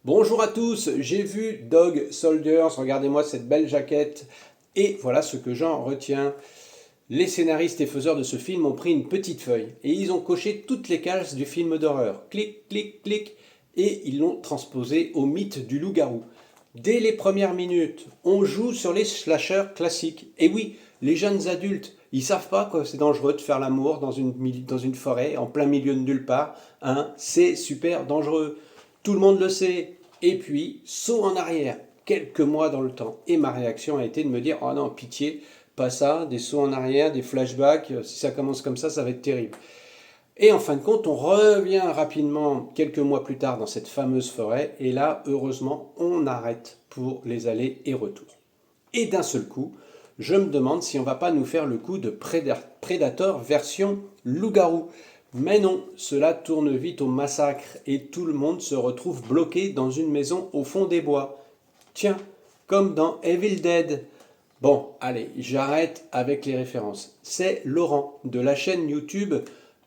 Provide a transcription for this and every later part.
Bonjour à tous, j'ai vu Dog Soldiers, regardez-moi cette belle jaquette, et voilà ce que j'en retiens. Les scénaristes et faiseurs de ce film ont pris une petite feuille, et ils ont coché toutes les cases du film d'horreur. Clic, clic, clic, et ils l'ont transposé au mythe du loup-garou. Dès les premières minutes, on joue sur les slashers classiques. Et oui, les jeunes adultes, ils savent pas que c'est dangereux de faire l'amour dans une forêt, en plein milieu de nulle part. Hein, c'est super dangereux. Tout le monde le sait. Et puis, saut en arrière, quelques mois dans le temps. Et ma réaction a été de me dire, oh non, pitié, pas ça, des sauts en arrière, des flashbacks, si ça commence comme ça va être terrible. Et en fin de compte, on revient rapidement quelques mois plus tard dans cette fameuse forêt, et là, heureusement, on arrête pour les allers et retours. Et d'un seul coup, je me demande si on va pas nous faire le coup de Predator version loup-garou. Mais non, cela tourne vite au massacre et tout le monde se retrouve bloqué dans une maison au fond des bois. Tiens, comme dans Evil Dead. Bon, allez, j'arrête avec les références. C'est Laurent de la chaîne YouTube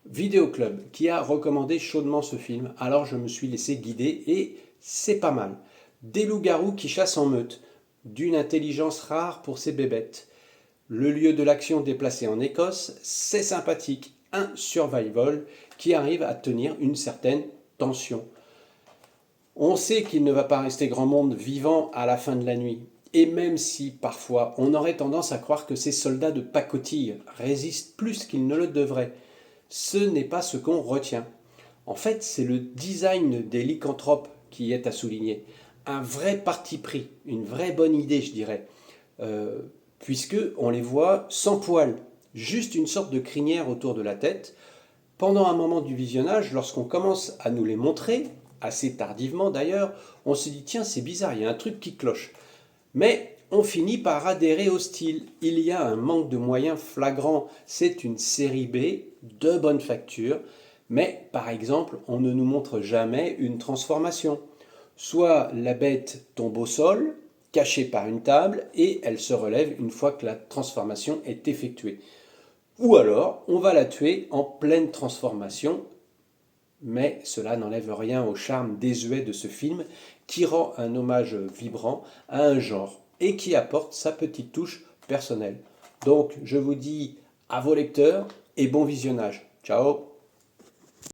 Vidéo Club qui a recommandé chaudement ce film. Alors je me suis laissé guider et c'est pas mal. Des loups-garous qui chassent en meute, d'une intelligence rare pour ces bébêtes. Le lieu de l'action déplacé en Écosse, c'est sympathique. Un survival qui arrive à tenir une certaine tension. On sait qu'il ne va pas rester grand monde vivant à la fin de la nuit. Et même si parfois on aurait tendance à croire que ces soldats de pacotille résistent plus qu'ils ne le devraient, ce n'est pas ce qu'on retient. En fait, c'est le design des lycanthropes qui est à souligner. Un vrai parti pris, une vraie bonne idée, je dirais. Euh, Puisque on les voit sans poils, juste une sorte de crinière autour de la tête. Pendant un moment du visionnage, lorsqu'on commence à nous les montrer, assez tardivement d'ailleurs, on se dit tiens c'est bizarre, il y a un truc qui cloche. Mais on finit par adhérer au style. Il y a un manque de moyens flagrant. C'est une série B de bonne facture, mais par exemple, on ne nous montre jamais une transformation. Soit la bête tombe au sol, cachée par une table, et elle se relève une fois que la transformation est effectuée. Ou alors, on va la tuer en pleine transformation, mais cela n'enlève rien au charme désuet de ce film qui rend un hommage vibrant à un genre et qui apporte sa petite touche personnelle. Donc, je vous dis à vos lecteurs et bon visionnage. Ciao.